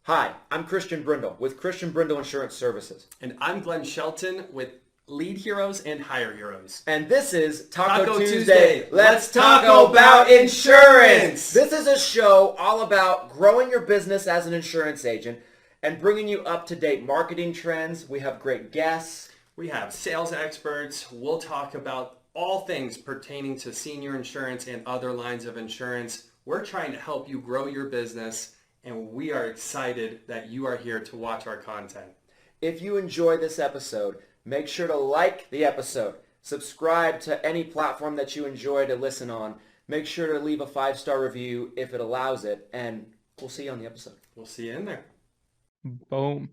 Hi, I'm Christian Brindle with Christian Brindle Insurance Services. And I'm Glenn Shelton with Lead Heroes and Hire Heroes. And this is Taco Tuesday. Tuesday. Let's talk Taco about about insurance. insurance. This is a show all about growing your business as an insurance agent and bringing you up-to-date marketing trends. We have great guests. We have sales experts. We'll talk about all things pertaining to senior insurance and other lines of insurance. We're trying to help you grow your business, and we are excited that you are here to watch our content. If you enjoy this episode, make sure to like the episode. Subscribe to any platform that you enjoy to listen on. Make sure to leave a 5-star review if it allows it, and we'll see you on the episode. We'll see you in there. Boom.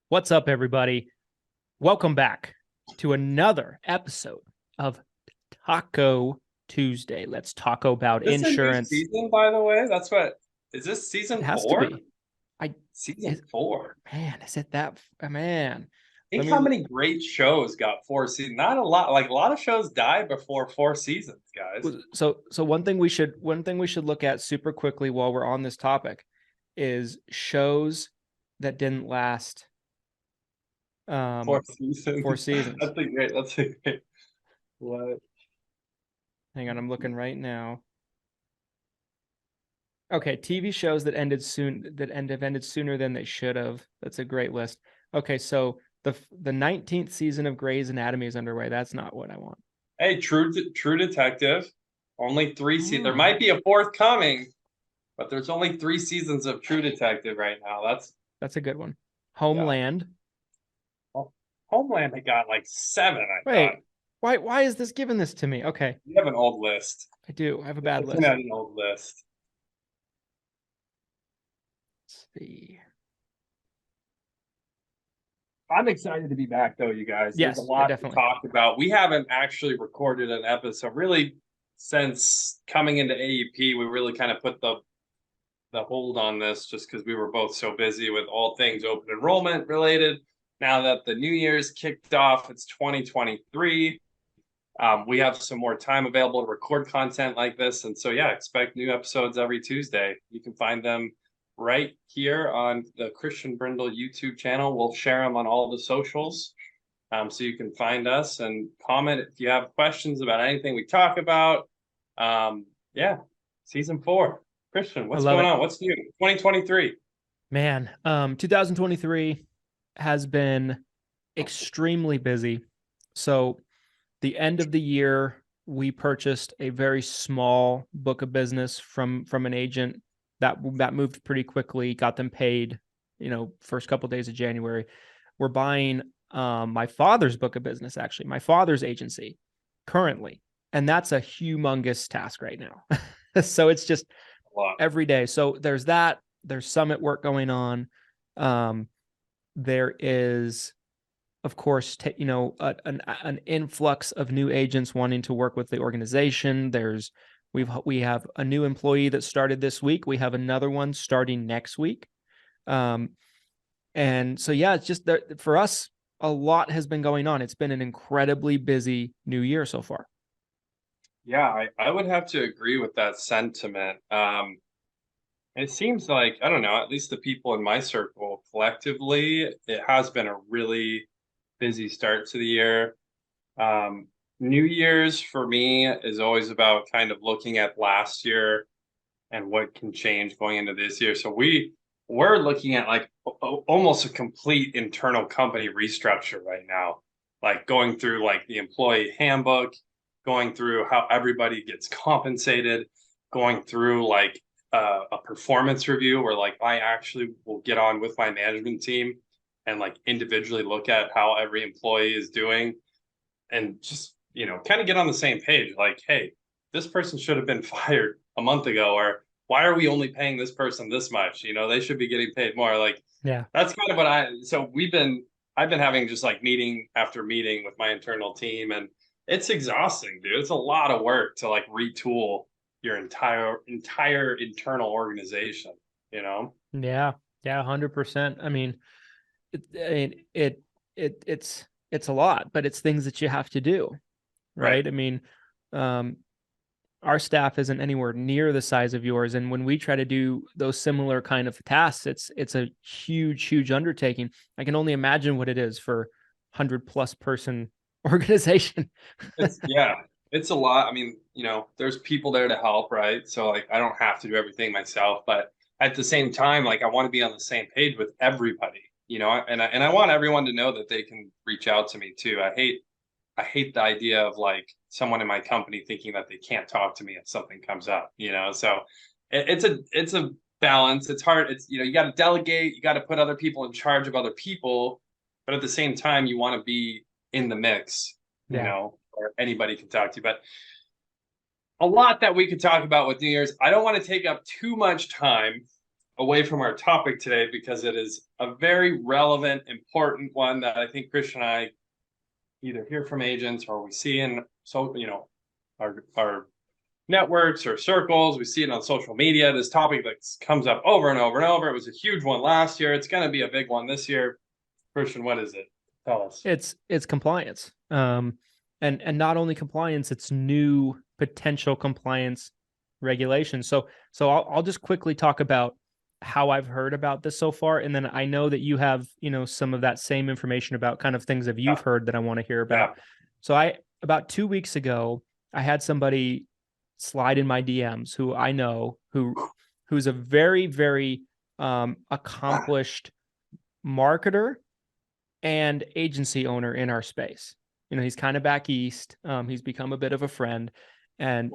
What's up, everybody? Welcome back to another episode of Taco Tuesday. Let's talk about Is this insurance. a new season, by the way? That's what is this season It has 4? to be. Season 4. Man, is it that? Man. Think how many great shows got 4 seasons. Not a lot. Like a lot of shows die before 4 seasons, guys. So one thing we should look at super quickly while we're on this topic is shows that didn't last 4 seasons. 4 seasons. That's a great. What? Hang on, I'm looking right now. Okay, TV shows that ended sooner than they should have. That's a great list. Okay, so the 19th season of Grey's Anatomy is underway. That's not what I want. Hey, True Detective. Only 3 seasons. There might be a 4th coming, but there's only 3 seasons of True Detective right now. That's a good one. Homeland. Yeah. Homeland, they got like 7. Wait, thought. why is this giving this to me? Okay, You have an old list. I do. I have a bad list. You have an old list. Let's see. I'm excited to be back, though, you guys. Yes, There's a lot to definitely. talk about. We haven't actually recorded an episode really since coming into AEP. We really kind of put the hold on this just because we were both so busy with all things open enrollment related. Now that the new year's kicked off, it's 2023. We have some more time available to record content like this. And so, yeah, expect new episodes every Tuesday. You can find them right here on the Christian Brindle YouTube channel. We'll share them on all the socials. So you can find us and comment if you have questions about anything we talk about. Yeah, season 4. Christian, what's going on? What's new? 2023. Man, 2023 has been extremely busy. So the end of the year, we purchased a very small book of business from an agent that moved pretty quickly, got them paid, first couple of days of January. We're buying my father's book of business, actually, my father's agency currently. And that's a humongous task right now. So it's just every day. So there's that. There's summit work going on. There is, of course, an influx of new agents wanting to work with the organization. We have a new employee that started this week. We have another one starting next week. And so, yeah, it's just for us, a lot has been going on. It's been an incredibly busy new year so far. Yeah, I would have to agree with that sentiment. It seems like, I don't know, at least the people in my circle collectively, it has been a really busy start to the year. New Year's for me is always about kind of looking at last year and what can change going into this year. So we're looking at like almost a complete internal company restructure right now, like going through like the employee handbook, going through how everybody gets compensated, going through like a performance review where like I actually will get on with my management team and like individually look at how every employee is doing and just, kind of get on the same page. Like, hey, this person should have been fired a month ago, or why are we only paying this person this much? They should be getting paid more. Like, yeah, that's kind of what I've been having just like meeting after meeting with my internal team, and it's exhausting, dude. It's a lot of work to like retool your entire internal organization, Yeah, 100%. I mean, it's a lot, but it's things that you have to do, right? I mean, our staff isn't anywhere near the size of yours. And when we try to do those similar kind of tasks, it's a huge undertaking. I can only imagine what it is for 100+ person organization. It's a lot. I mean, there's people there to help, right? So like, I don't have to do everything myself, but at the same time, like I want to be on the same page with everybody, and I want everyone to know that they can reach out to me too. I hate the idea of like someone in my company thinking that they can't talk to me if something comes up, so it's a balance. It's hard. It's, you got to delegate, you got to put other people in charge of other people, but at the same time, you want to be in the mix, or anybody can talk to you. But a lot that we could talk about with New Year's. I don't want to take up too much time away from our topic today because it is a very relevant, important one that I think Christian and I either hear from agents or we see in our networks or circles. We see it on social media. This topic that comes up over and over and over. It was a huge one last year. It's going to be a big one this year. Christian, what is it? Tell us. It's compliance. And not only compliance, it's new potential compliance regulations. So I'll just quickly talk about how I've heard about this so far. And then I know that you have, some of that same information about kind of things that you've heard that I want to hear about. Yeah. So about 2 weeks ago, I had somebody slide in my DMs who I know, who's a very, very accomplished marketer and agency owner in our space. He's kind of back east. He's become a bit of a friend, and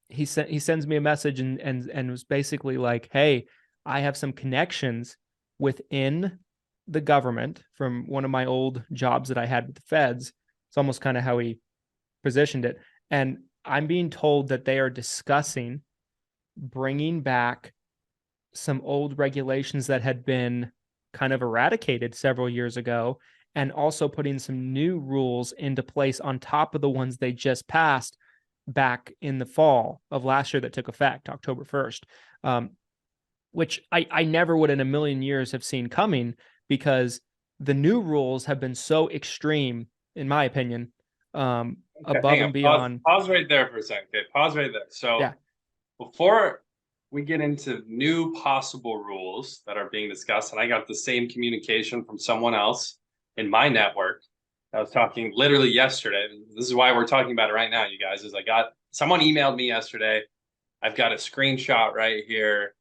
he sends me a message and was basically like, "Hey, I have some connections within the government from one of my old jobs that I had with the feds." It's almost kind of how he positioned it, and I'm being told that they are discussing bringing back some old regulations that had been kind of eradicated several years ago, and also putting some new rules into place on top of the ones they just passed back in the fall of last year that took effect October 1st, which I never would in a million years have seen coming, because the new rules have been so extreme, in my opinion, above and beyond. Pause right there for a second. Okay, pause right there. So before we get into new possible rules that are being discussed, and I got the same communication from someone else in my network. I was talking literally yesterday. This is why we're talking about it right now, you guys, is someone emailed me yesterday. I've got a screenshot right here.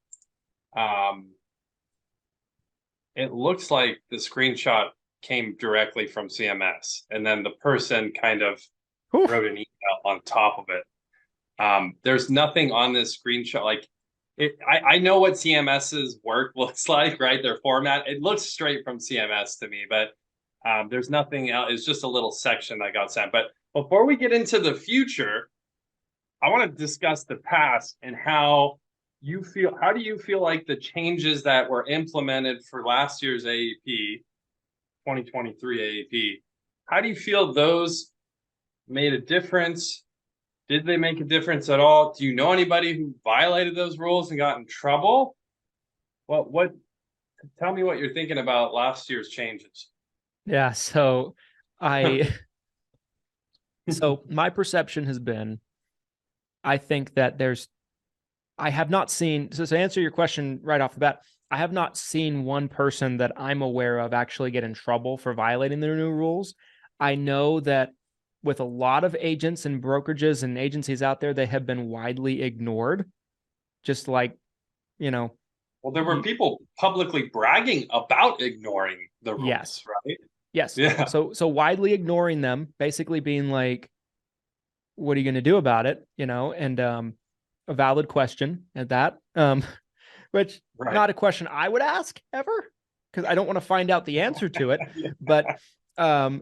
It looks like the screenshot came directly from CMS, and then the person kind of wrote an email on top of it. There's nothing on this screenshot. Like, I know what CMS's work looks like, right? Their format. It looks straight from CMS to me, but there's nothing else. It's just a little section that got sent. But before we get into the future, I want to discuss the past and how you feel. How do you feel like the changes that were implemented for last year's AEP, 2023 AEP, how do you feel those made a difference? Did they make a difference at all? Do you know anybody who violated those rules and got in trouble? What? Tell me what you're thinking about last year's changes. Yeah, so my perception has been, I think that I have not seen, so to answer your question right off the bat, I have not seen one person that I'm aware of actually get in trouble for violating the new rules. I know that with a lot of agents and brokerages and agencies out there, they have been widely ignored. Just like, well, there were people publicly bragging about ignoring the rules, yes. Right? Yes. Yeah. So widely ignoring them, basically being like, what are you going to do about it? And a valid question at that, which not a question I would ask ever, because I don't want to find out the answer to it. But I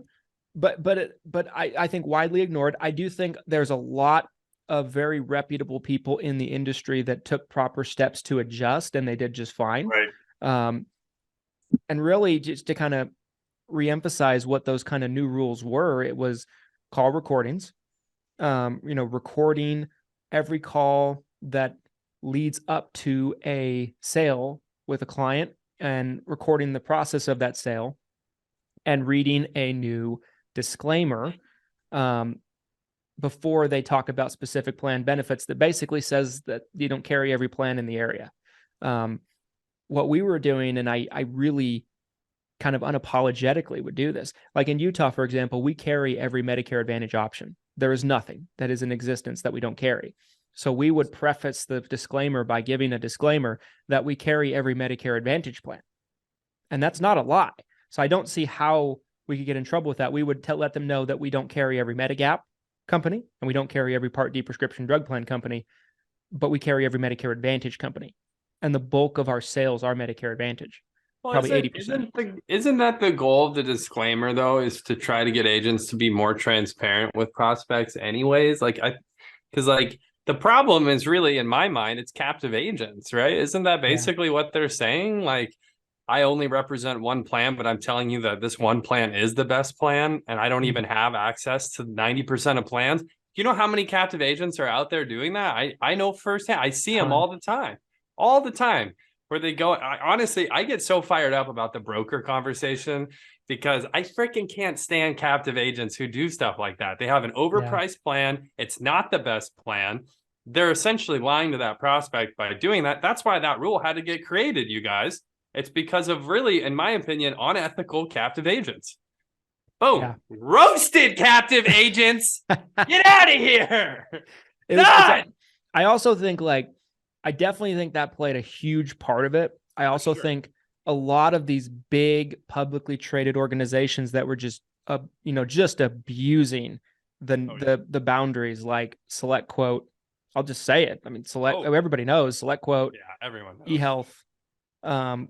think widely ignored. I do think there's a lot of very reputable people in the industry that took proper steps to adjust, and they did just fine. Right. And really, just to kind of reemphasize what those kind of new rules were, it was call recordings, recording every call that leads up to a sale with a client and recording the process of that sale and reading a new disclaimer before they talk about specific plan benefits that basically says that you don't carry every plan in the area. What we were doing, and I really kind of unapologetically would do this. Like in Utah, for example, we carry every Medicare Advantage option. There is nothing that is in existence that we don't carry. So we would preface the disclaimer by giving a disclaimer that we carry every Medicare Advantage plan. And that's not a lie. So I don't see how we could get in trouble with that. We would let them know that we don't carry every Medigap company, and we don't carry every Part D prescription drug plan company, but we carry every Medicare Advantage company. And the bulk of our sales are Medicare Advantage. Well, Probably 80%. Isn't that the goal of the disclaimer, though, is to try to get agents to be more transparent with prospects anyways? Because the problem is really, in my mind, it's captive agents, right? Isn't that basically what they're saying? Like, I only represent one plan, but I'm telling you that this one plan is the best plan, and I don't even have access to 90% of plans. You know how many captive agents are out there doing that? I know firsthand. I see them all the time. Where they go. Honestly, I get so fired up about the broker conversation because I freaking can't stand captive agents who do stuff like that. They have an overpriced plan. It's not the best plan. They're essentially lying to that prospect by doing that. That's why that rule had to get created, you guys. It's because of really, in my opinion, unethical captive agents. Boom. Yeah. Roasted captive agents. Get out of here. I also think I definitely think that played a huge part of it. I also think a lot of these big publicly traded organizations that were just abusing the boundaries, like SelectQuote. I'll just say it. I mean, everybody knows SelectQuote. Yeah, everyone knows. eHealth,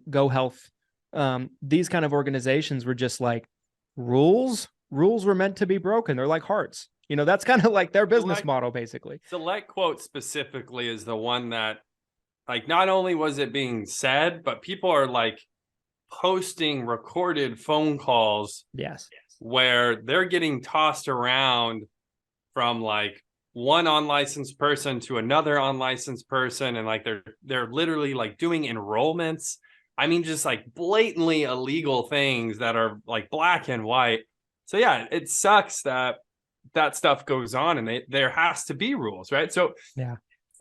GoHealth. These kind of organizations were just like rules were meant to be broken. They're like hearts. That's kind of like their business model, basically. SelectQuote specifically is the one that, not only was it being said, but people are posting recorded phone calls. Yes. Where they're getting tossed around from one unlicensed person to another unlicensed person, and they're literally doing enrollments. I mean, just blatantly illegal things that are black and white. So yeah, it sucks that stuff goes on, and there has to be rules, right? So yeah.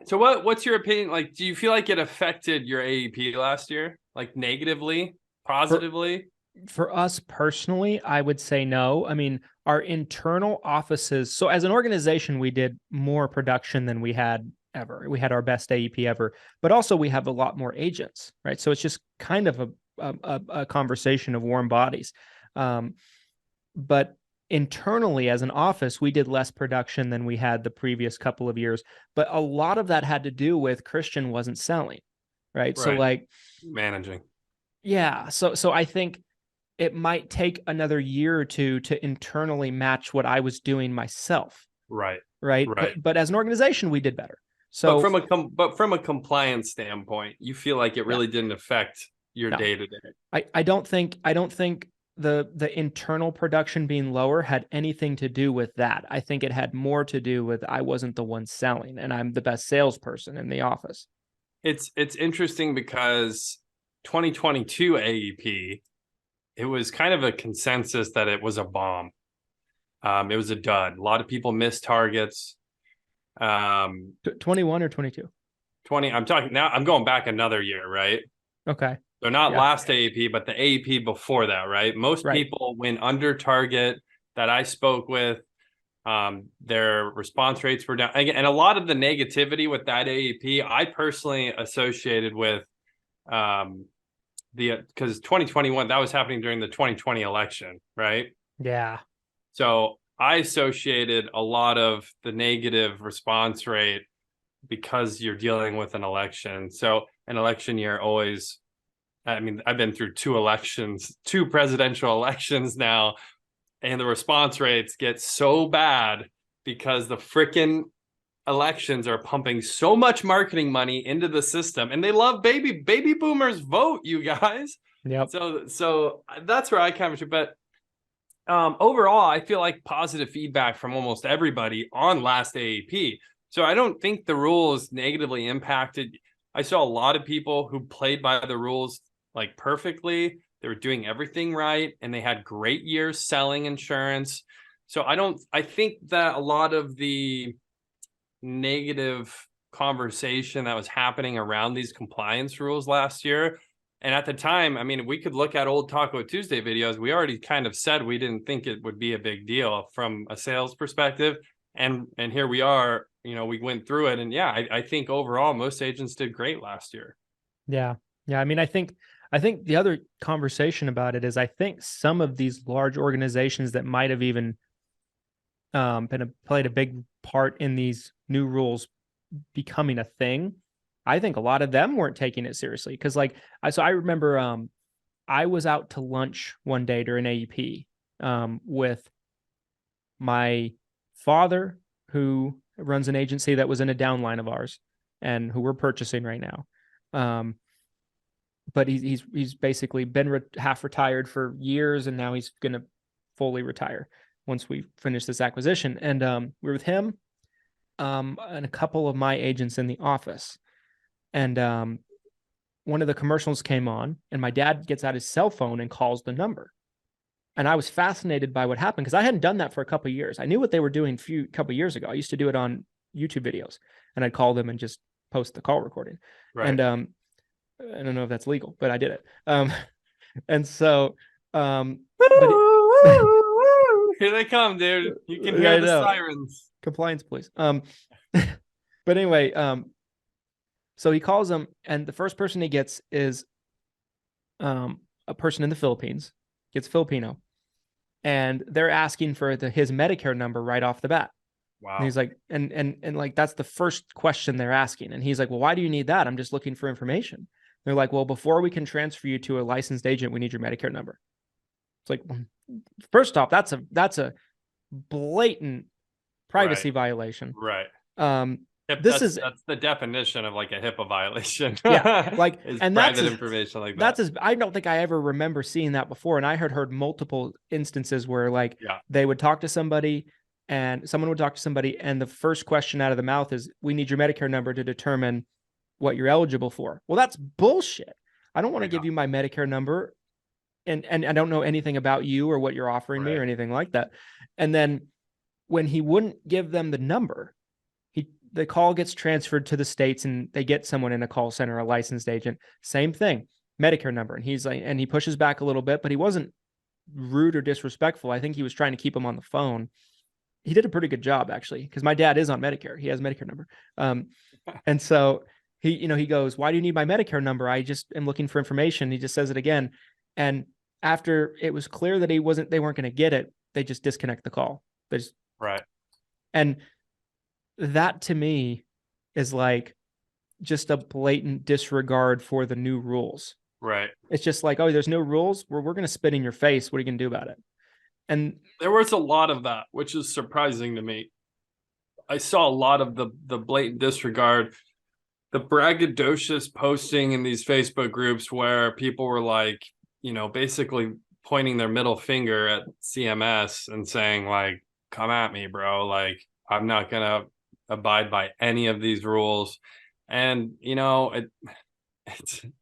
So what's your opinion? Do you feel like it affected your AEP last year, negatively, positively? For us personally, I would say no. I mean, our internal offices. So as an organization, we did more production than we had ever. We had our best AEP ever, but also we have a lot more agents, right? So it's just kind of a conversation of warm bodies. But internally as an office, we did less production than we had the previous couple of years, but a lot of that had to do with Christian wasn't selling, right? So managing. Yeah. So I think it might take another year or two to internally match what I was doing myself. Right. But as an organization, we did better. So from a compliance standpoint, you feel like it really didn't affect your day to day. I don't think the internal production being lower had anything to do with that. I think it had more to do with I wasn't the one selling, and I'm the best salesperson in the office. It's interesting because 2022 AEP, it was kind of a consensus that it was a bomb. It was a dud. A lot of people missed targets. 21 or 22? 20. I'm talking now. I'm going back another year, right? Okay. So not last AEP, but the AEP before that, right? Most people went under target that I spoke with. Their response rates were down. And a lot of the negativity with that AEP, I personally associated with because 2021, that was happening during the 2020 election, right? Yeah. So I associated a lot of the negative response rate because you're dealing with an election. So an election year always... I mean, I've been through two presidential elections now, and the response rates get so bad because the freaking elections are pumping so much marketing money into the system, and they love baby boomers vote, you guys. Yep. So that's where I come to. But overall, I feel like positive feedback from almost everybody on last AEP. So I don't think the rules negatively impacted. I saw a lot of people who played by the rules perfectly. They were doing everything right, and they had great years selling insurance. So I think that a lot of the negative conversation that was happening around these compliance rules last year, and at the time, I mean, we could look at old Taco Tuesday videos. We already kind of said we didn't think it would be a big deal from a sales perspective. And here we are, we went through it. And yeah, I think overall, most agents did great last year. Yeah. Yeah. I mean, I think the other conversation about it is I think some of these large organizations that might have even played a big part in these new rules becoming a thing, I think a lot of them weren't taking it seriously. Because I remember I was out to lunch one day during AEP with my father, who runs an agency that was in a downline of ours and who we're purchasing right now. But he's basically been half retired for years, and now he's going to fully retire once we finish this acquisition. And we're with him and a couple of my agents in the office. And one of the commercials came on, and my dad gets out his cell phone and calls the number. And I was fascinated by what happened because I hadn't done that for a couple of years. I knew what they were doing a couple of years ago. I used to do it on YouTube videos, and I'd call them and just post the call recording. Right. And I don't know if that's legal, but I did it. And so, but here they come, dude. You can hear the sirens. Compliance, please. But anyway, so he calls them, and the first person he gets is a person in the Philippines, gets Filipino, and they're asking for his Medicare number right off the bat. Wow. And he's like, and like, that's the first question they're asking. And he's like, well, why do you need that? I'm just looking for information. They're like, well, before we can transfer you to a licensed agent, we need your Medicare number. It's like, first off, that's a blatant privacy violation. Right. That's the definition of like a HIPAA violation. Yeah, like, and private information like that. I don't think I ever remember seeing that before. And I had heard multiple instances where they would talk to somebody, and someone would talk to somebody, and the first question out of the mouth is, we need your Medicare number to determine what you're eligible for. Well, that's bullshit. I don't want to give you my Medicare number, and I don't know anything about you or what you're offering me or anything like that. And then when he wouldn't give them the number, the call gets transferred to the States, and they get someone in a call center, a licensed agent, same thing, Medicare number. And he's like, and he pushes back a little bit, but he wasn't rude or disrespectful. I think he was trying to keep him on the phone. He did a pretty good job, actually, because my dad is on Medicare. He has a Medicare number. And so he goes, why do you need my Medicare number? I just am looking for information. He just says it again. And after it was clear that they weren't going to get it, they just disconnect the call. Right. And that to me is like just a blatant disregard for the new rules. Right. It's just like, oh, there's no rules. We're going to spit in your face. What are you going to do about it? And there was a lot of that, which is surprising to me. I saw a lot of the blatant disregard, the braggadocious posting in these Facebook groups where people were like, basically pointing their middle finger at CMS and saying like, come at me, bro. Like, I'm not going to abide by any of these rules. And,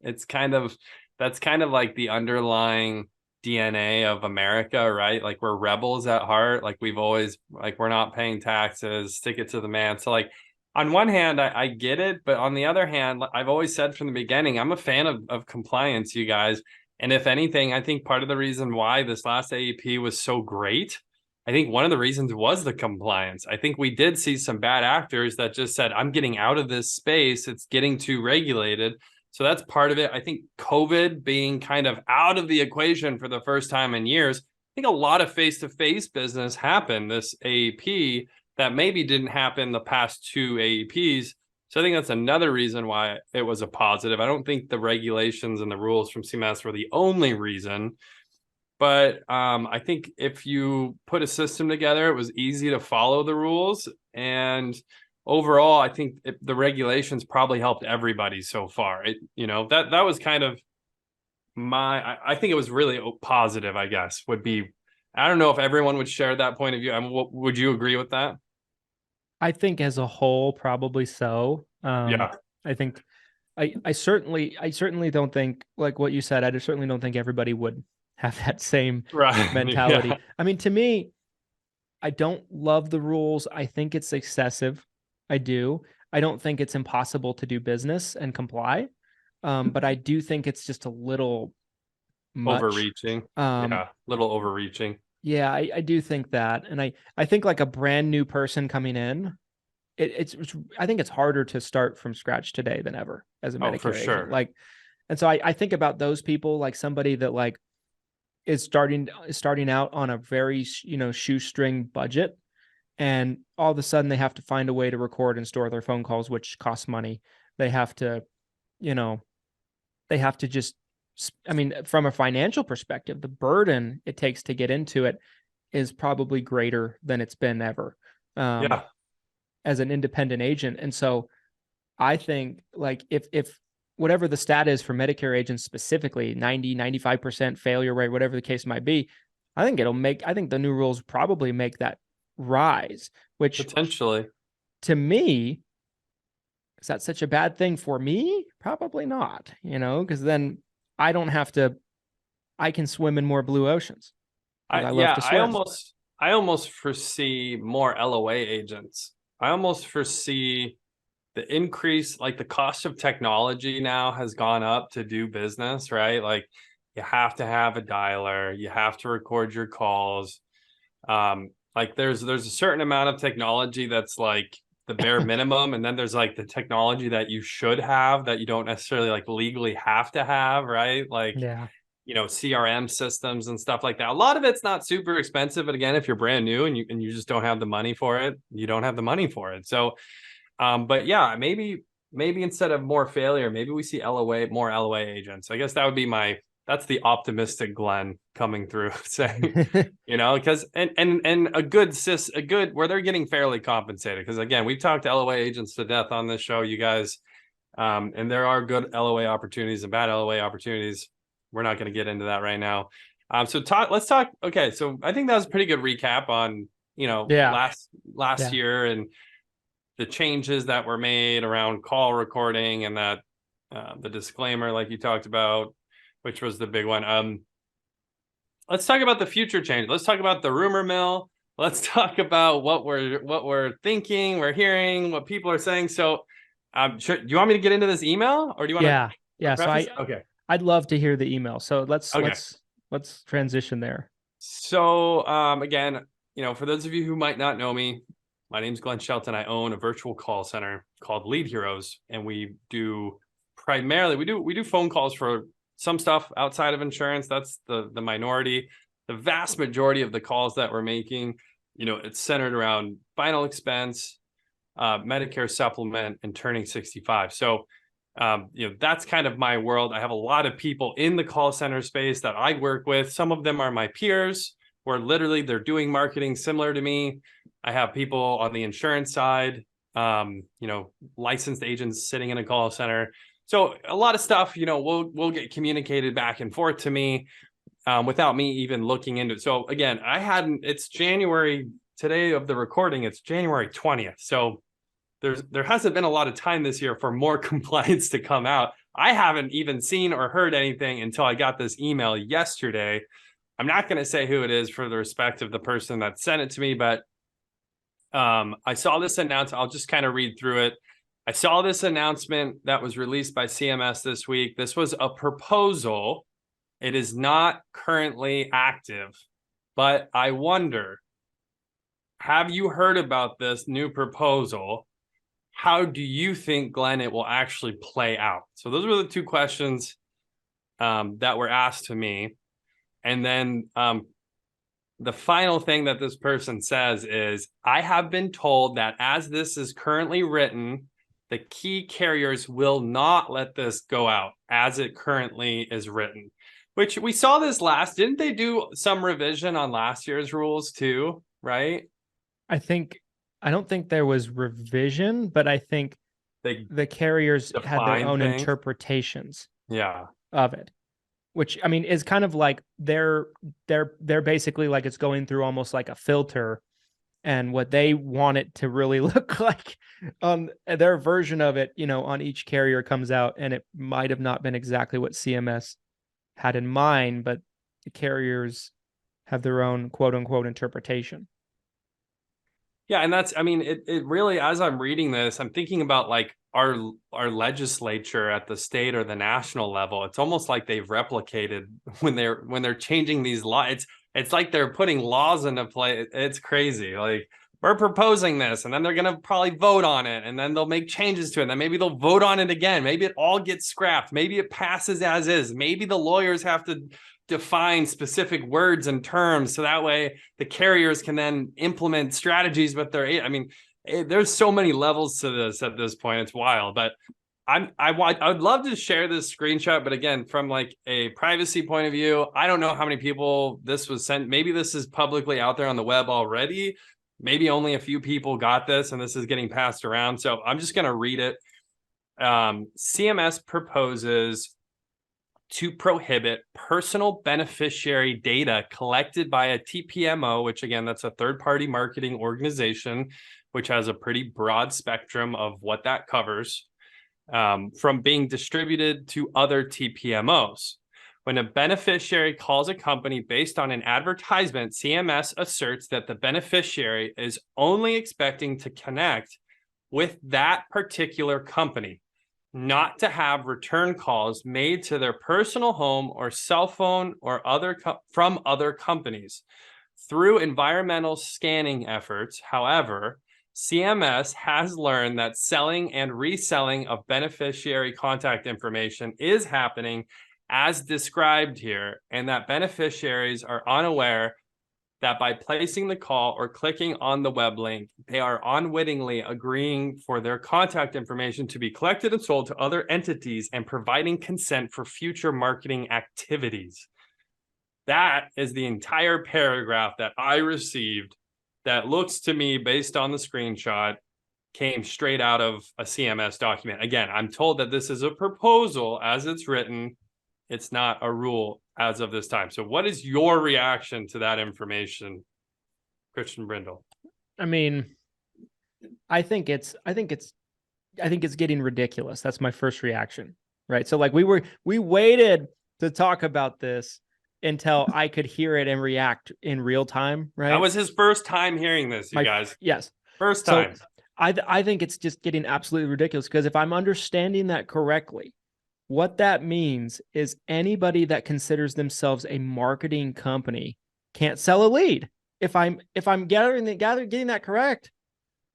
it's kind of, that's kind of like the underlying DNA of America, right? Like, we're rebels at heart. Like, we've always, like, we're not paying taxes, stick it to the man. So like, on one hand, I get it. But on the other hand, I've always said from the beginning, I'm a fan of compliance, you guys. And if anything, I think part of the reason why this last AEP was so great, I think one of the reasons was the compliance. I think we did see some bad actors that just said, I'm getting out of this space. It's getting too regulated. So that's part of it. I think COVID being kind of out of the equation for the first time in years, I think a lot of face-to-face business happened this AEP that maybe didn't happen the past two AEPs. So I think that's another reason why it was a positive. I don't think the regulations and the rules from CMS were the only reason. But I think if you put a system together, it was easy to follow the rules. And overall, I think the regulations probably helped everybody so far. That was kind of I think it was really positive, I guess, would be. I don't know if everyone would share that point of view. I mean, would you agree with that? I think as a whole, probably so. Yeah. I think I certainly don't think, like what you said, I certainly don't think everybody would have that same mentality. Yeah. I mean, to me, I don't love the rules. I think it's excessive. I do. I don't think it's impossible to do business and comply. But I do think it's just a little much. Overreaching. Yeah, little overreaching. Yeah, I do think that. And I think like a brand new person coming in, it's I think it's harder to start from scratch today than ever as a Medicare for agent. sure. Like, and so I think about those people, like somebody that like is starting out on a very, shoestring budget, and all of a sudden they have to find a way to record and store their phone calls, which costs money. They have to, just, I mean, from a financial perspective, the burden it takes to get into it is probably greater than it's been ever. Yeah. As an independent agent. And so I think like if whatever the stat is for Medicare agents specifically, 90-95% failure rate, whatever the case might be, I think the new rules probably make that rise, which Potentially. to me, is that such a bad thing for me? Probably not, because then I can swim in more blue oceans. I love to swim. I almost foresee more LOA agents. I almost foresee the increase, like the cost of technology now has gone up to do business, right? Like you have to have a dialer, you have to record your calls. Like there's a certain amount of technology that's like the bare minimum, and then there's like the technology that you should have that you don't necessarily like legally have to have, right? Like CRM systems and stuff like that. A lot of it's not super expensive, but again, if you're brand new and you just don't have the money for it, you don't have the money for it. So but yeah, maybe instead of more failure, maybe we see more LOA agents. I guess that would be that's the optimistic Glenn coming through saying, because and a good where they're getting fairly compensated. Because again, we've talked to LOA agents to death on this show, you guys. And there are good LOA opportunities and bad LOA opportunities. We're not going to get into that right now. Let's talk. Okay. So I think that was a pretty good recap on, last year and the changes that were made around call recording and that the disclaimer, like you talked about, which was the big one. Let's talk about the future change. Let's talk about the rumor mill. Let's talk about what we're thinking, we're hearing, what people are saying. So, do you want me to get into this email, or do you want to? Yeah. So I'd love to hear the email. So let's transition there. So again, for those of you who might not know me, my name's Glenn Shelton. I own a virtual call center called Lead Heroes, and we do phone calls for some stuff outside of insurance. That's the minority. The vast majority of the calls that we're making, it's centered around final expense, Medicare supplement, and turning 65. So that's kind of my world. I have a lot of people in the call center space that I work with. Some of them are my peers, where literally they're doing marketing similar to me. I have people on the insurance side, licensed agents sitting in a call center. So a lot of stuff, will get communicated back and forth to me without me even looking into it. So again, it's January today of the recording. It's January 20th. So there hasn't been a lot of time this year for more compliance to come out. I haven't even seen or heard anything until I got this email yesterday. I'm not going to say who it is for the respect of the person that sent it to me, but I saw this announcement. I'll just kind of read through it. I saw this announcement that was released by CMS this week. This was a proposal. It is not currently active, but I wonder, have you heard about this new proposal? How do you think, Glenn, it will actually play out? So those were the two questions that were asked to me. And then the final thing that this person says is, I have been told that as this is currently written, the key carriers will not let this go out as it currently is written, which we saw this didn't they do some revision on last year's rules too, right? I don't think there was revision, but I think the carriers had their own interpretations of it, which I mean is kind of like they're basically like it's going through almost like a filter, and what they want it to really look like on their version of it, on each carrier comes out, and it might have not been exactly what CMS had in mind, but the carriers have their own quote unquote interpretation. Yeah, and that's, I mean, it really, as I'm reading this, I'm thinking about like our legislature at the state or the national level. It's almost like they've replicated when they're changing these laws. It's like they're putting laws into play. It's crazy. Like, we're proposing this, and then they're gonna probably vote on it, and then they'll make changes to it, and then maybe they'll vote on it again. Maybe it all gets scrapped. Maybe it passes as is. Maybe the lawyers have to define specific words and terms so that way the carriers can then implement strategies with their, I mean, there's so many levels to this at this point. It's wild. But I would love to share this screenshot, but again, from like a privacy point of view, I don't know how many people this was sent. Maybe this is publicly out there on the web already. Maybe only a few people got this and this is getting passed around. So I'm just going to read it. CMS proposes to prohibit personal beneficiary data collected by a TPMO, which again, that's a third-party marketing organization, which has a pretty broad spectrum of what that covers, from being distributed to other TPMOs. When a beneficiary calls a company based on an advertisement, CMS asserts that the beneficiary is only expecting to connect with that particular company, not to have return calls made to their personal home or cell phone or from other companies. Through environmental scanning efforts, however, CMS has learned that selling and reselling of beneficiary contact information is happening as described here, and that beneficiaries are unaware that by placing the call or clicking on the web link, they are unwittingly agreeing for their contact information to be collected and sold to other entities and providing consent for future marketing activities. That is the entire paragraph that I received that looks to me, based on the screenshot, came straight out of a CMS document. Again, I'm told that this is a proposal as it's written. It's not a rule as of this time. So what is your reaction to that information, Christian Brindle? I mean, I think it's getting ridiculous. That's my first reaction, right? So like we waited to talk about this until I could hear it and react in real time, right? That was his first time hearing this, you guys. Yes. First time. So I think it's just getting absolutely ridiculous, because if I'm understanding that correctly, what that means is anybody that considers themselves a marketing company can't sell a lead. If I'm getting that correct.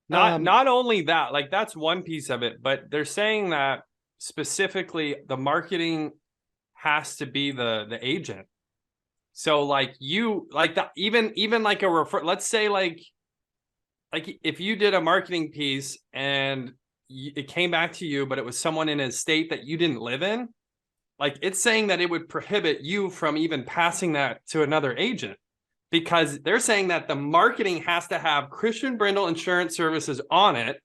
Not only that, like that's one piece of it, but they're saying that specifically the marketing has to be the agent. So like you like that, even like a refer, let's say like if you did a marketing piece and it came back to you, but it was someone in a state that you didn't live in, like it's saying that it would prohibit you from even passing that to another agent, because they're saying that the marketing has to have Christian Brindle Insurance Services on it,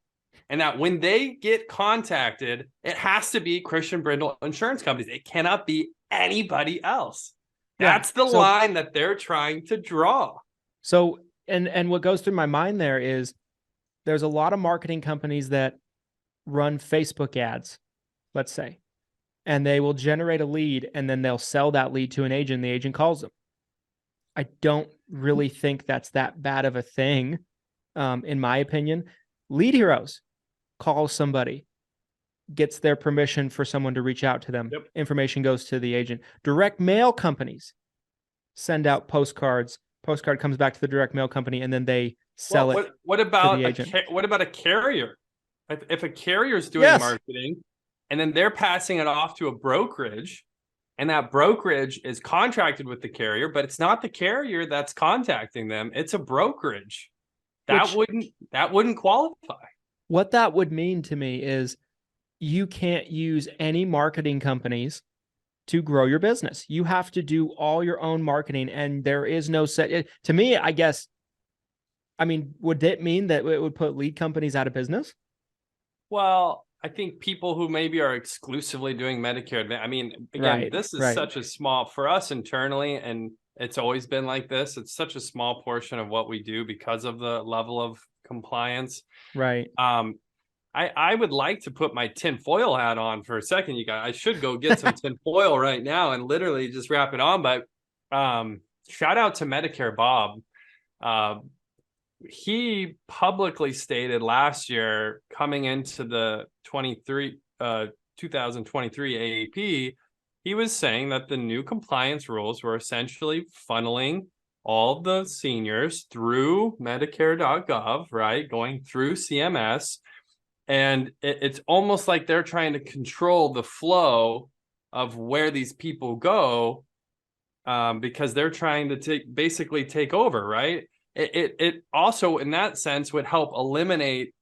and that when they get contacted, it has to be Christian Brindle Insurance Companies. It cannot be anybody else. That's the line that they're trying to draw. So, and what goes through my mind there is there's a lot of marketing companies that run Facebook ads, let's say, and they will generate a lead and then they'll sell that lead to an agent. The agent calls them. I don't really think that's that bad of a thing, in my opinion. Lead Heroes calls somebody, gets their permission for someone to reach out to them. Yep. Information goes to the agent. Direct mail companies send out postcards. Postcard comes back to the direct mail company, and then they sell it. What about to the agent. what about a carrier? If a carrier is doing marketing and then they're passing it off to a brokerage, and that brokerage is contracted with the carrier, but it's not the carrier that's contacting them, it's a brokerage. That wouldn't qualify. What that would mean to me is you can't use any marketing companies to grow your business. You have to do all your own marketing, and there is no set. To me, I guess, I mean, would it mean that it would put lead companies out of business? Well, I think people who maybe are exclusively doing Medicare, I mean, again, this is such a small, for us internally, and it's always been like this, it's such a small portion of what we do because of the level of compliance. Right. I would like to put my tinfoil hat on for a second, you guys. I should go get some tinfoil right now and literally just wrap it on. But shout out to Medicare Bob. he publicly stated last year, coming into the 2023 AEP, he was saying that the new compliance rules were essentially funneling all the seniors through Medicare.gov, right? Going through CMS. And it's almost like they're trying to control the flow of where these people go, because they're trying to basically take over, right? It also, in that sense, would help eliminate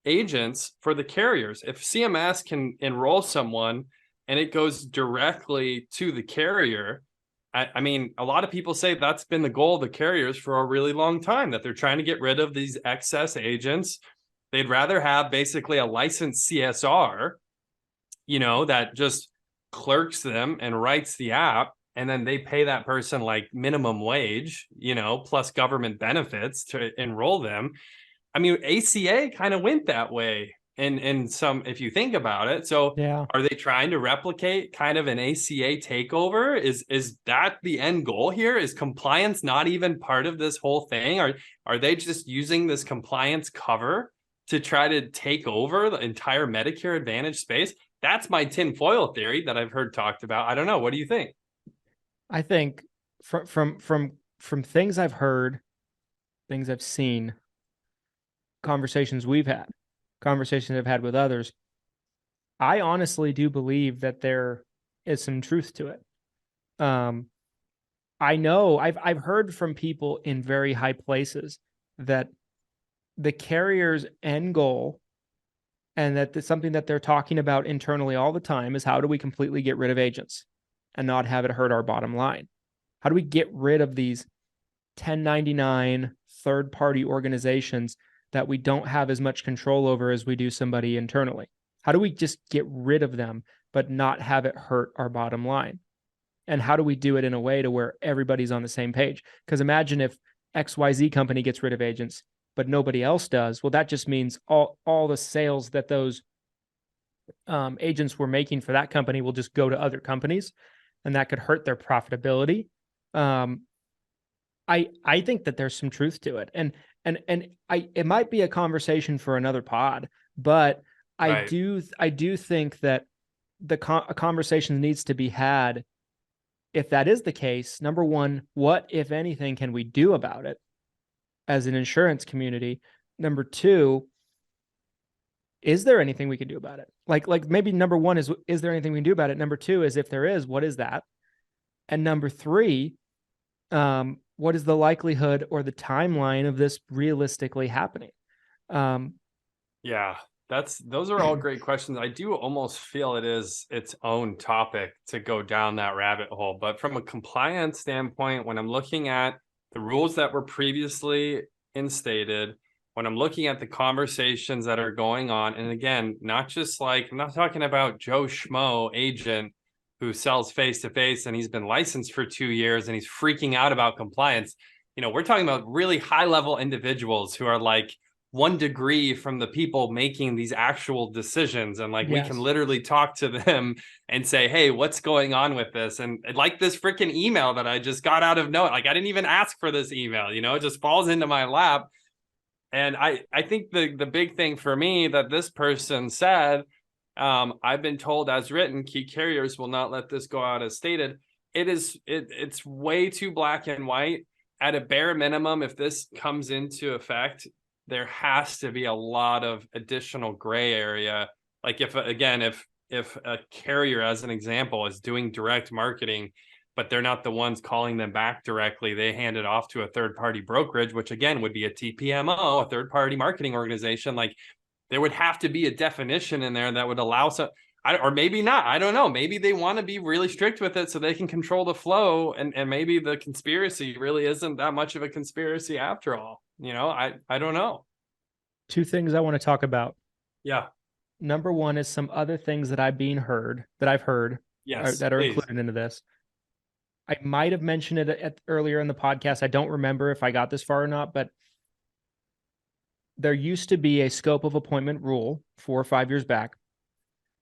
agents for the carriers. If CMS can enroll someone and it goes directly to the carrier, I mean, a lot of people say that's been the goal of the carriers for a really long time, that they're trying to get rid of these excess agents. They'd rather have basically a licensed CSR, that just clerks them and writes the app, and then they pay that person like minimum wage, plus government benefits to enroll them. I mean, ACA kind of went that way in some, if you think about it. So Yeah. Are they trying to replicate kind of an ACA takeover? Is that the end goal here? Is compliance not even part of this whole thing? Are they just using this compliance cover to try to take over the entire Medicare Advantage space? That's my tinfoil theory that I've heard talked about. I don't know. What do you think? I think from things I've heard, things I've seen, conversations we've had, conversations I've had with others, I honestly do believe that there is some truth to it. I know I've heard from people in very high places that the carrier's end goal, and that something that they're talking about internally all the time, is how do we completely get rid of agents and not have it hurt our bottom line? How do we get rid of these 1099 third-party organizations that we don't have as much control over as we do somebody internally? How do we just get rid of them, but not have it hurt our bottom line? And how do we do it in a way to where everybody's on the same page? Because imagine if XYZ company gets rid of agents, but nobody else does. Well, that just means all the sales that those agents were making for that company will just go to other companies, and that could hurt their profitability. I think that there's some truth to it, and it might be a conversation for another pod, but I do think that a conversation needs to be had. If that is the case, number one, what, if anything, can we do about it as an insurance community? Number two, is there anything we can do about it? Like maybe number one is there anything we can do about it? Number two is, if there is, what is that? And number three, what is the likelihood or the timeline of this realistically happening? Yeah, those are all great questions. I do almost feel it is its own topic to go down that rabbit hole. But from a compliance standpoint, when I'm looking at the rules that were previously instated, when I'm looking at the conversations that are going on, and again, not just like, I'm not talking about Joe Schmo agent who sells face-to-face and he's been licensed for 2 years and he's freaking out about compliance. We're talking about really high-level individuals who are like 1 degree from the people making these actual decisions. And like, Yes. We can literally talk to them and say, hey, what's going on with this? And like this freaking email that I just got out of nowhere, like I didn't even ask for this email, it just falls into my lap. And I think the big thing for me that this person said, I've been told as written, key carriers will not let this go out as stated. It's way too black and white. At a bare minimum, if this comes into effect, there has to be a lot of additional gray area. Like if a carrier, as an example, is doing direct marketing, but they're not the ones calling them back directly, they hand it off to a third-party brokerage, which again would be a TPMO, a third-party marketing organization. Like there would have to be a definition in there that would allow some, or maybe not. I don't know. Maybe they want to be really strict with it so they can control the flow, and maybe the conspiracy really isn't that much of a conspiracy after all. I don't know. 2 things I want to talk about. Yeah. Number one is some other things that I've heard Yes, that are please. included into this. I might have mentioned it earlier in the podcast. I don't remember if I got this far or not, but there used to be a scope of appointment rule 4 or 5 years back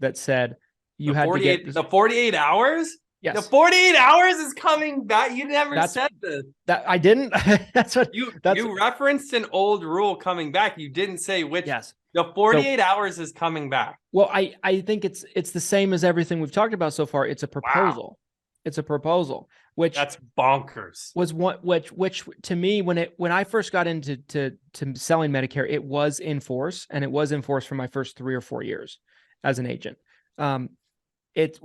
that said you had to get the 48 hours. Yes. The 48 hours is coming back. You never said this. That I didn't. That's what You you referenced an old rule coming back. You didn't say which. Yes. The 48 hours is coming back. Well, I think it's the same as everything we've talked about so far. It's a proposal. Wow. It's a proposal, which that's bonkers. Was which to me, when I first got into selling Medicare, it was in force, and it was in force for my first 3 or 4 years as an agent. It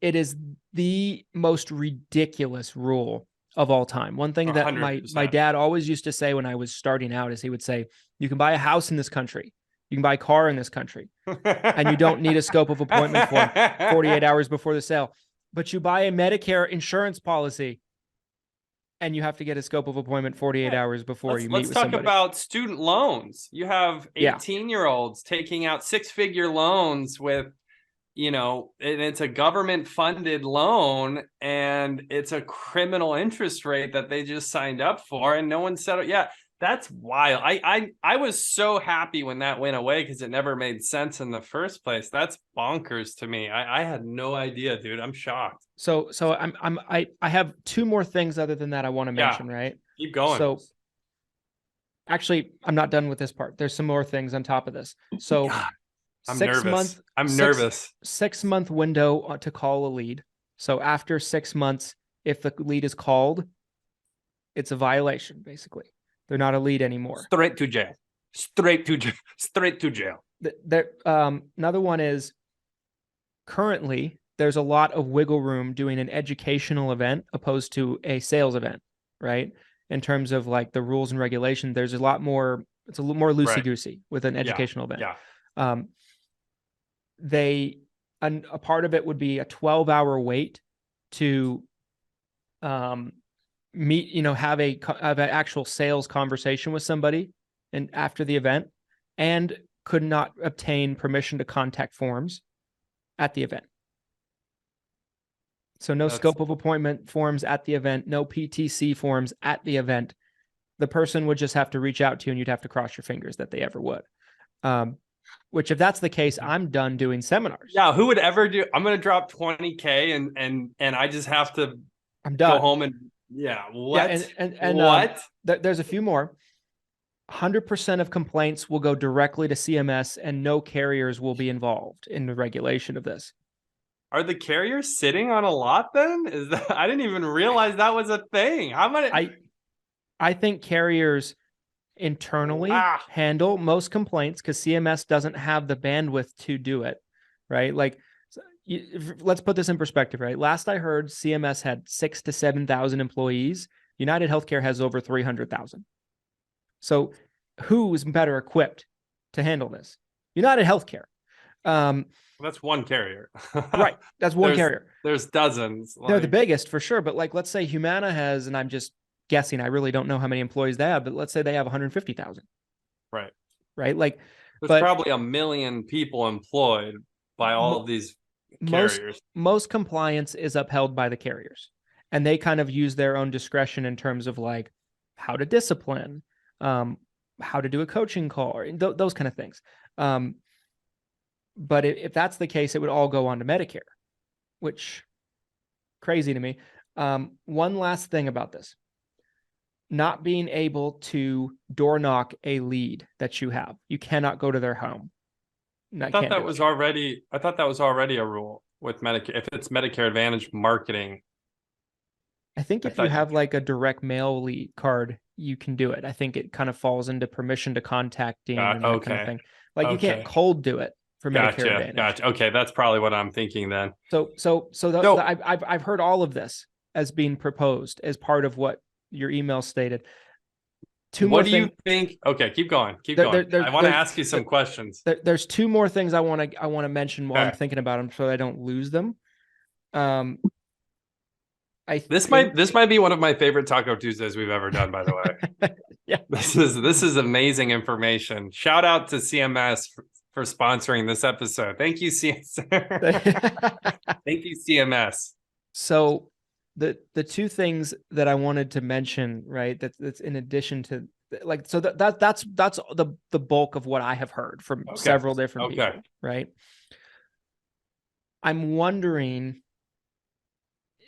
is the most ridiculous rule of all time. One thing that 100%. my dad always used to say when I was starting out is he would say, you can buy a house in this country, you can buy a car in this country, and you don't need a scope of appointment form 48 hours before the sale. But you buy a Medicare insurance policy and you have to get a scope of appointment 48 hours before you meet with somebody. Let's talk about student loans. You have 18-year-olds taking out 6-figure loans with, and it's a government funded loan, and it's a criminal interest rate that they just signed up for, and no one said it. Yeah, that's wild. I was so happy when that went away because it never made sense in the first place. That's bonkers to me. I had no idea, dude. I'm shocked. So I have 2 more things other than that I want to mention, right? Keep going. So actually, I'm not done with this part. There's some more things on top of this. So God, I'm 6 nervous. month, nervous. 6-month window to call a lead. So after 6 months, if the lead is called, it's a violation, basically. They're not a lead anymore. Straight to jail. Straight to jail. Another one is currently there's a lot of wiggle room doing an educational event opposed to a sales event, right? In terms of like the rules and regulation, there's a lot more. It's a little more loosey-goosey with an educational event. Yeah. A part of it would be a 12-hour wait to meet, have an actual sales conversation with somebody and after the event, and could not obtain permission to contact forms at the event. So no scope of appointment forms at the event, no PTC forms at the event. The person would just have to reach out to you, and you'd have to cross your fingers that they ever would. Which, if that's the case, I'm done doing seminars. Yeah, who would ever do? I'm going to drop $20K and I just have to. I'm done. Go home and what? Yeah, and what? There's a few more. 100% of complaints will go directly to CMS, and no carriers will be involved in the regulation of this. Are the carriers sitting on a lot then? I didn't even realize that was a thing. How many? I think carriers internally handle most complaints because CMS doesn't have the bandwidth to do it, right? Like, let's put this in perspective, right? Last I heard, CMS had 6,000 to 7,000 employees. United Healthcare has over 300,000. So who's better equipped to handle this? United Healthcare. That's one carrier. Right. That's one carrier. There's dozens. They're the biggest for sure. But like, let's say Humana has, and I'm just guessing, I really don't know how many employees they have, but let's say they have 150,000. Right. Right. Like, there's probably 1 million people employed by all of these carriers. Most compliance is upheld by the carriers, and they kind of use their own discretion in terms of like how to discipline, how to do a coaching call, or those kind of things. But if that's the case, it would all go on to Medicare, which crazy to me. One last thing about this. Not being able to door knock a lead that you have. You cannot go to their home. I thought that was already a rule with Medicare. If it's Medicare Advantage marketing. I think if you have like a direct mail lead card, you can do it. I think it kind of falls into permission to contacting and that kind of thing. Like you can't cold do it for Medicare Advantage. Gotcha. Okay, that's probably what I'm thinking then. I've heard all of this as being proposed as part of what your email stated. What do you think? Okay, keep going. I want to ask you some questions. There's 2 more things I want to mention while I'm thinking about them, so I don't lose them. This might be one of my favorite Taco Tuesdays we've ever done, by the way. Yeah, this is amazing information. Shout out to CMS for sponsoring this episode. Thank you, CMS. Thank you, CMS. So the 2 things that I wanted to mention, right? That's in addition to like, so that's the bulk of what I have heard from several different people, right? I'm wondering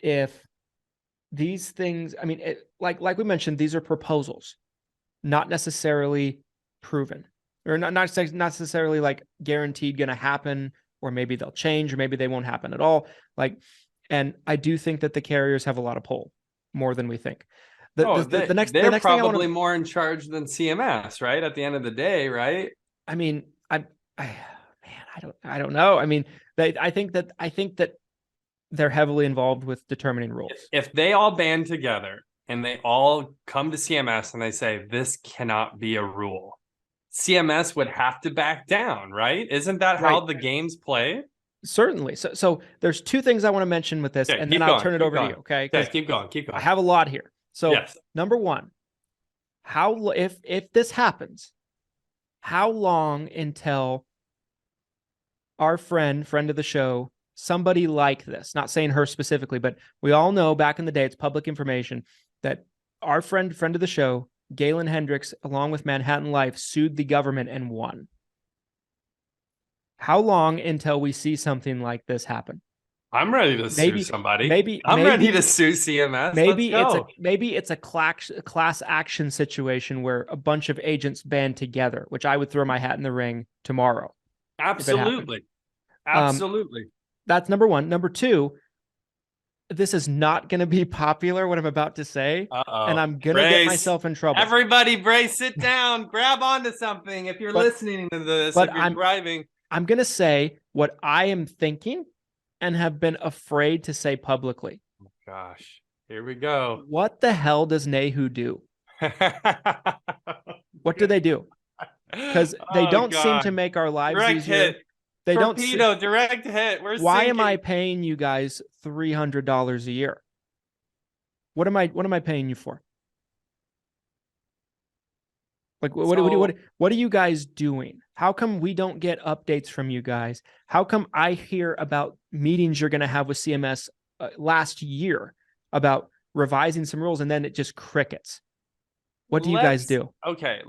if these things, I mean, like we mentioned, these are proposals, not necessarily proven, or not necessarily like guaranteed going to happen, or maybe they'll change, or maybe they won't happen at all. Like, and I do think that the carriers have a lot of pull, more than we think. They're probably more in charge than CMS, right? At the end of the day, right? I mean, man, I don't know. I mean, I think that they're heavily involved with determining rules. If they all band together and they all come to CMS and they say, this cannot be a rule, CMS would have to back down, right? Isn't that how the games play? Certainly. So there's two things I want to mention with this, and then I'll turn it over to you. Okay. Okay, keep going. I have a lot here. So yes. Number one, if this happens, how long until our friend of the show, somebody like this, not saying her specifically, but we all know back in the day, it's public information, that our friend of the show, Galen Hendricks, along with Manhattan Life, sued the government and won. How long until we see something like this happen? I'm ready to sue somebody. I'm ready to sue CMS. Maybe it's a class action situation where a bunch of agents band together, which I would throw my hat in the ring tomorrow. Absolutely. That's number one. Number two, this is not going to be popular, what I'm about to say. And I'm going to get myself in trouble. Everybody brace, sit down, grab onto something if you're listening to this, if you're driving. I'm going to say what I am thinking and have been afraid to say publicly. Oh, gosh, here we go. What the hell does NAHU do? What do they do? Because they don't seem to make our lives easier. Hit. They Torpedo, direct hit. Why am I paying you guys $300 a year? What am I paying you for? Like, what are you guys doing? How come we don't get updates from you guys? How come I hear about meetings you're going to have with CMS last year about revising some rules, and then it just crickets? What do you guys do? Okay,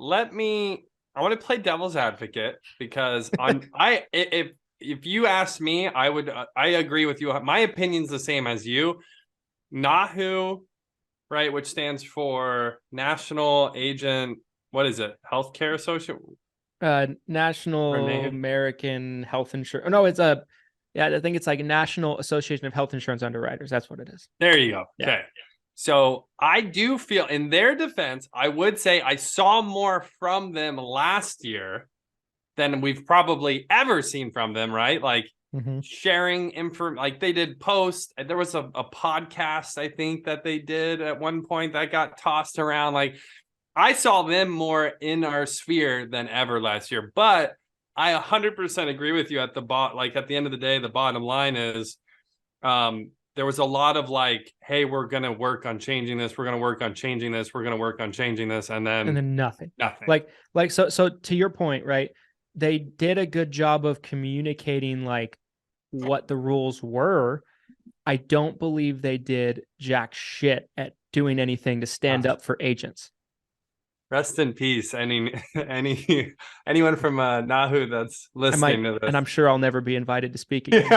I want to play devil's advocate, because if you ask me, I agree with you. My opinion's the same as you. NAHU, right, which stands for National Agent. What is it? Healthcare Association? National American Health Insurance. No, it's I think it's like National Association of Health Insurance Underwriters. That's what it is. There you go. Yeah. Okay. So I do feel, in their defense, I would say I saw more from them last year than we've probably ever seen from them, right? Like sharing information, like they did posts. There was a podcast, I think, that they did at one point that got tossed around. Like, I saw them more in our sphere than ever last year, but I 100% agree with you at the end of the day, the bottom line is, there was a lot of like, hey, we're going to work on changing this. We're going to work on changing this. We're going to work on changing this. And then nothing. So to your point, right? They did a good job of communicating like what the rules were. I don't believe they did jack shit at doing anything to stand up for agents. Rest in peace. Anyone from NAHU that's listening to this. And I'm sure I'll never be invited to speak again.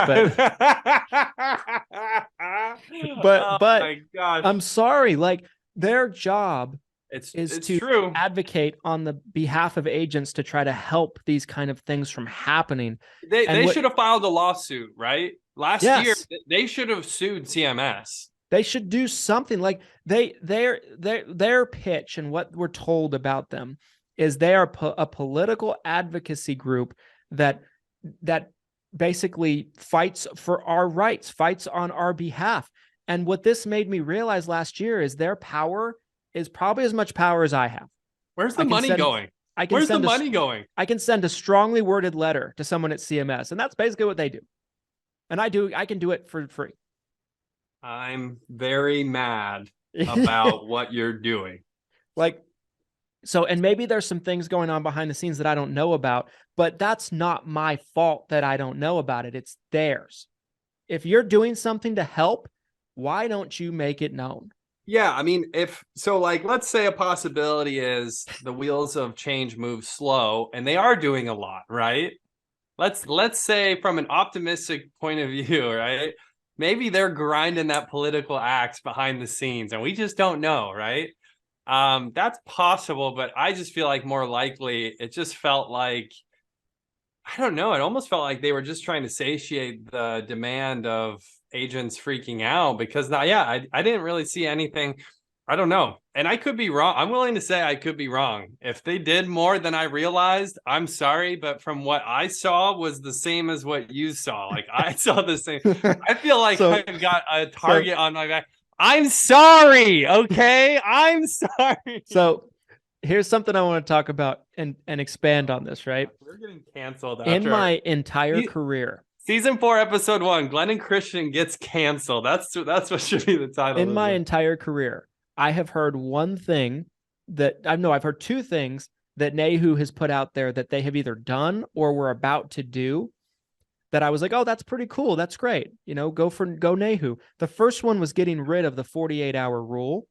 But but my gosh. I'm sorry. Like, their job is to advocate on the behalf of agents to try to help these kind of things from happening. They should have filed a lawsuit, right? Last year, they should have sued CMS. They should do something. Like, their pitch and what we're told about them is they are a political advocacy group that basically fights for our rights, fights on our behalf. And what this made me realize last year is their power is probably as much power as I have. Where's the money going? Where's the money going? I can send a strongly worded letter to someone at CMS, and that's basically what they do. And I can do it for free. I'm very mad about what you're doing. And maybe there's some things going on behind the scenes that I don't know about, but that's not my fault that I don't know about it. It's theirs. If you're doing something to help, why don't you make it known? Yeah, I mean, let's say a possibility is the wheels of change move slow, and they are doing a lot, right? Let's say from an optimistic point of view, right? maybe they're grinding that political axe behind the scenes and we just don't know, right? That's possible, but I just feel like more likely it just felt like, I don't know, it almost felt like they were just trying to satiate the demand of agents freaking out because now, I didn't really see anything. I don't know. And I could be wrong. I'm willing to say I could be wrong. If they did more than I realized, I'm sorry. But from what I saw was the same as what you saw. Like I saw the same. I feel like I've got a target on my back. I'm sorry. Okay. I'm sorry. So here's something I want to talk about and expand on this, right? We're getting canceled. In my entire career. Season 4, episode 1, Glenn and Christian gets canceled. That's what should be the title. In my entire career, I have heard one thing I've heard two things that NAHU has put out there that they have either done or were about to do that I was like, oh, that's pretty cool. That's great. You know, go NAHU. The first one was getting rid of the 48-hour rule.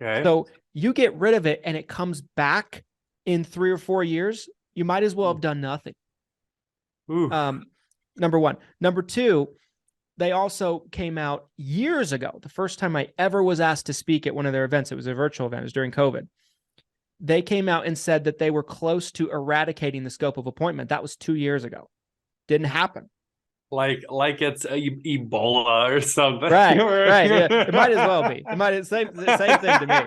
Okay. So you get rid of it and it comes back in 3 or 4 years. You might as well have done nothing. Ooh. Number one. Number two, they also came out years ago. The first time I ever was asked to speak at one of their events, it was a virtual event. It was during COVID. They came out and said that they were close to eradicating the scope of appointment. That was 2 years ago. Didn't happen. Like it's Ebola or something. Right. Yeah. It might as well be. Same thing to me.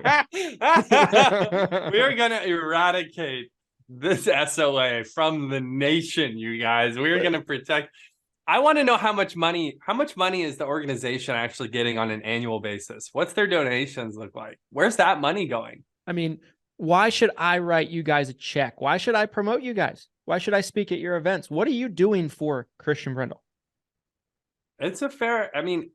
We are going to eradicate this SOA from the nation, you guys. We are going to protect. I want to know how much money is the organization actually getting on an annual basis? What's their donations look like? Where's that money going? I mean, why should I write you guys a check? Why should I promote you guys? Why should I speak at your events? What are you doing for Christian Brindle? It's a fair, I mean,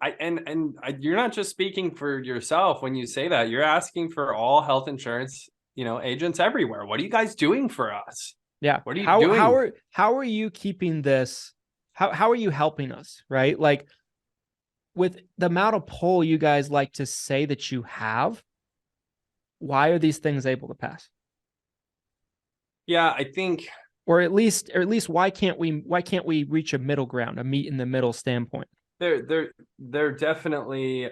you're not just speaking for yourself when you say that. You're asking for all health insurance, agents everywhere. What are you guys doing for us? Yeah. What are you doing? How are you keeping this? How are you helping us, right? Like with the amount of pull you guys like to say that you have, why are these things able to pass? Yeah, I think, or at least why can't we reach a middle ground, a meet in the middle standpoint? They're definitely,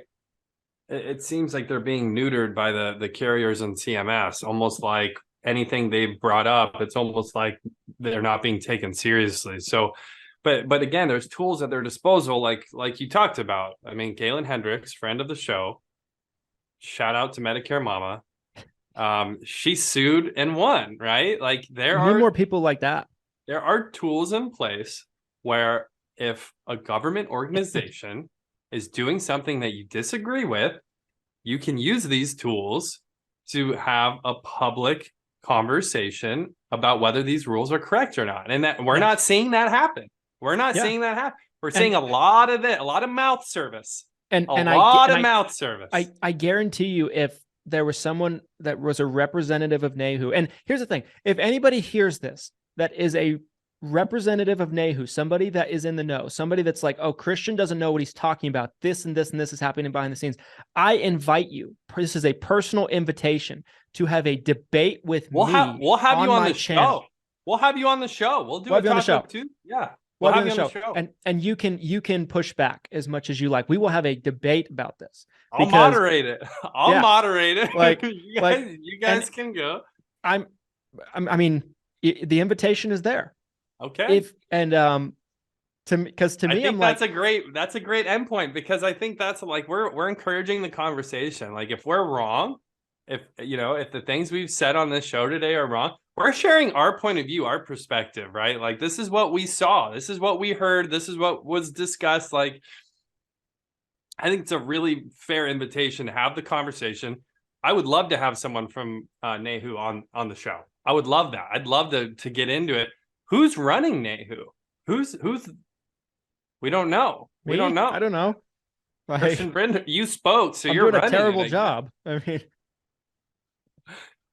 it seems like they're being neutered by the carriers and CMS, almost like anything they've brought up, it's almost like they're not being taken seriously. So, but again, there's tools at their disposal, like you talked about. I mean, Galen Hendricks, friend of the show, shout out to Medicare Mama. She sued and won, right? Like there are more people like that. There are tools in place where if a government organization is doing something that you disagree with, you can use these tools to have a public conversation about whether these rules are correct or not. And that we're not seeing that happen. We're not seeing that happen. We're seeing a lot of it, a lot of mouth service. And a lot of mouth service. I guarantee you, if there was someone that was a representative of NAHU, and here's the thing, if anybody hears this, that is a representative of NAHU, somebody that is in the know, somebody that's like, oh, Christian doesn't know what he's talking about. This and this and this is happening behind the scenes. I invite you. This is a personal invitation to have a debate with me. We'll have you on the channel. show. We'll have you on the show. We'll do a topic too. Yeah. We'll have you on the show. And you can push back as much as you like. We will have a debate about this. I'll moderate it. I'll moderate it. Like you guys can go. I mean, the invitation is there. Okay. To me, I'm that's a great endpoint, because I think that's like we're encouraging the conversation. Like if we're wrong, if the things we've said on this show today are wrong, we're sharing our point of view, our perspective, right? Like this is what we saw, this is what we heard, this is what was discussed. Like I think it's a really fair invitation to have the conversation. I would love to have someone from NAHU on the show. I would love that. I'd love to get into it. Who's running NAHU? Who's we don't know. We don't know. I don't know. Christian Brindle, you spoke, so I'm you're doing running a terrible job. I mean,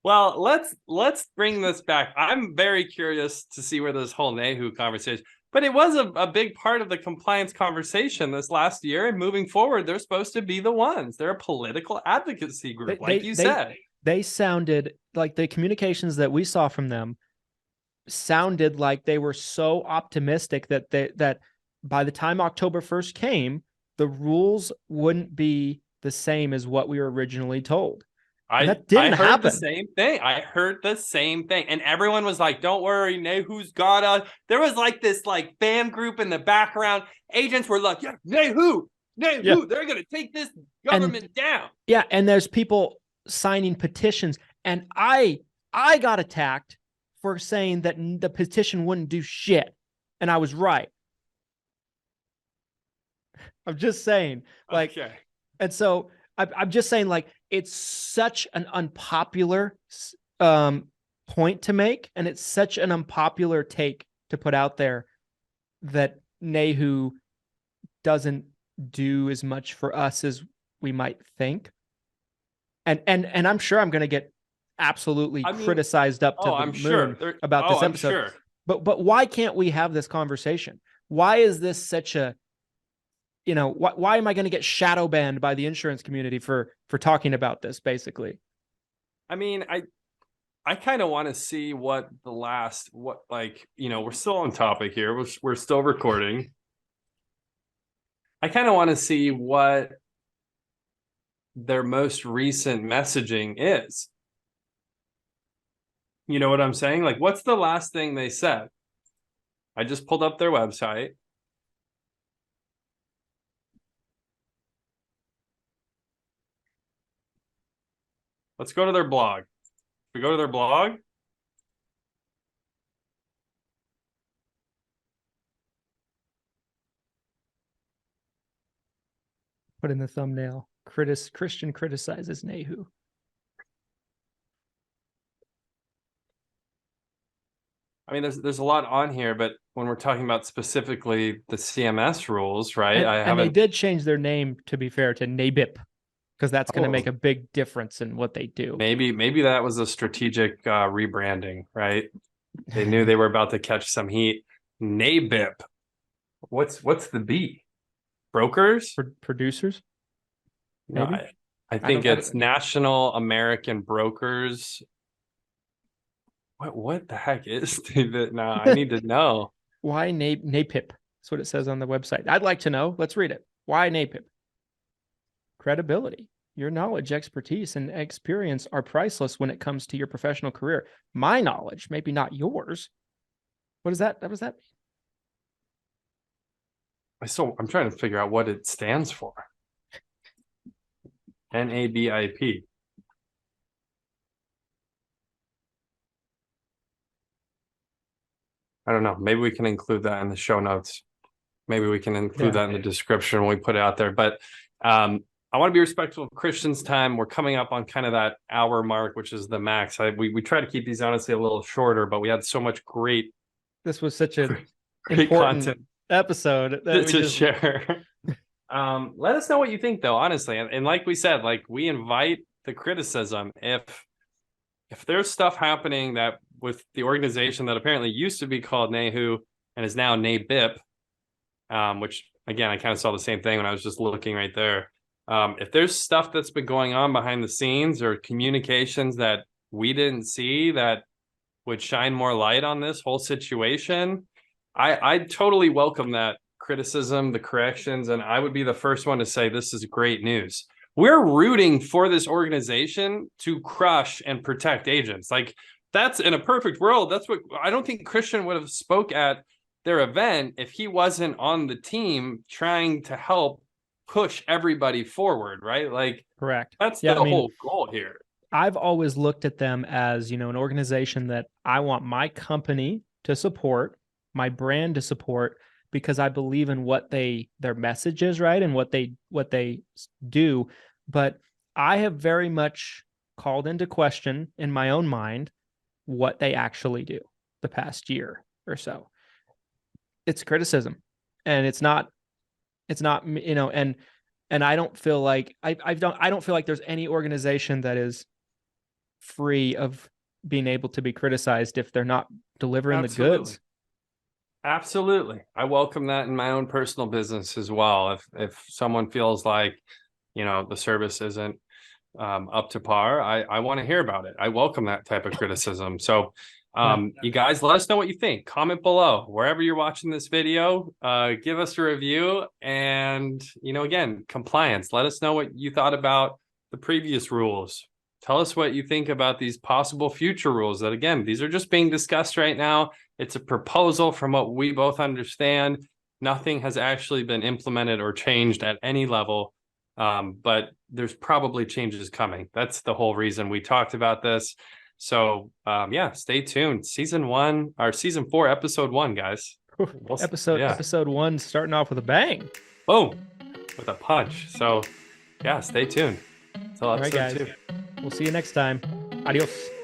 well, let's bring this back. I'm very curious to see where this whole NAHU conversation, but it was a big part of the compliance conversation this last year, and moving forward, they're supposed to be the ones. They're a political advocacy group, you said. They sounded like the communications that we saw from them sounded like they were so optimistic that by the time October 1st came, the rules wouldn't be the same as what we were originally told. That didn't happen. The same thing. I heard the same thing. And everyone was like, don't worry, NAHU's got us. There was like this like fan group in the background. Agents were like, yeah, NAHU, they're going to take this government down. Yeah. And there's people signing petitions. And I got attacked for saying that the petition wouldn't do shit. And I was right. I'm just saying, like, okay. And so I'm just saying, like, it's such an unpopular point to make, and it's such an unpopular take to put out there that NAHU doesn't do as much for us as we might think. And I'm sure I'm going to get absolutely criticized up to the moon about this episode. Sure. But why can't we have this conversation? Why is this such a, why am I going to get shadow banned by the insurance community for talking about this, basically? I mean, I kind of want to see we're still on topic here. We're still recording. I kind of want to see what their most recent messaging is. You know what I'm saying? Like, what's the last thing they said? I just pulled up their website. Let's go to their blog. We go to their blog. Put in the thumbnail. Christian criticizes NAHU. I mean, there's a lot on here, but when we're talking about specifically the CMS rules, right? And they did change their name, to be fair, to NABIP, because that's going to make a big difference in what they do. Maybe that was a strategic rebranding, right? They knew they were about to catch some heat. NABIP. What's the B? Brokers? Producers? Maybe? No, I think it's National American Brokers. What the heck is that now? I need to know. Why NAPIP? That's what it says on the website. I'd like to know. Let's read it. Why NAPIP? Credibility. Your knowledge, expertise, and experience are priceless when it comes to your professional career. My knowledge, maybe not yours. What is that? What does that mean? I'm trying to figure out what it stands for. NABIP. I don't know. Maybe we can include that in the show notes. Maybe we can include that in the description when we put it out there. But I want to be respectful of Christian's time. We're coming up on kind of that hour mark, which is the max. We try to keep these honestly a little shorter, but we had so much great. This was such an important content episode that to share. Let us know what you think, though, honestly. And like we said, like, we invite the criticism. If there's stuff happening that with the organization that apparently used to be called NAHU and is now NABIP, which, again, I kind of saw the same thing when I was just looking right there. If there's stuff that's been going on behind the scenes or communications that we didn't see that would shine more light on this whole situation, I totally welcome that criticism, the corrections, and I would be the first one to say this is great news. We're rooting for this organization to crush and protect agents. Like, that's in a perfect world. That's what I don't think Christian would have spoke at their event if he wasn't on the team trying to help push everybody forward, right? Like, correct. That's the whole goal here. I've always looked at them as, an organization that I want my company to support, my brand to support, because I believe in what their message is, right? And what they do. But I have very much called into question in my own mind what they actually do the past year or so. It's criticism, and it's not, and I don't feel like I don't feel like there's any organization that is free of being able to be criticized if they're not delivering the goods. Absolutely. I welcome that in my own personal business as well. If someone feels like, the service isn't up to par, I want to hear about it. I welcome that type of criticism. So You guys, let us know what you think. Comment below wherever you're watching this video. Give us a review, and again, compliance. Let us know what you thought about the previous rules. Tell us what you think about these possible future rules. That again, these are just being discussed right now. It's a proposal from what we both understand. Nothing has actually been implemented or changed at any level, but there's probably changes coming. That's the whole reason we talked about this. So stay tuned. Season 4, episode 1, guys. Episode 1 starting off with a bang. Boom, with a punch. So stay tuned. Until All right, episode guys. 2. We'll see you next time. Adios.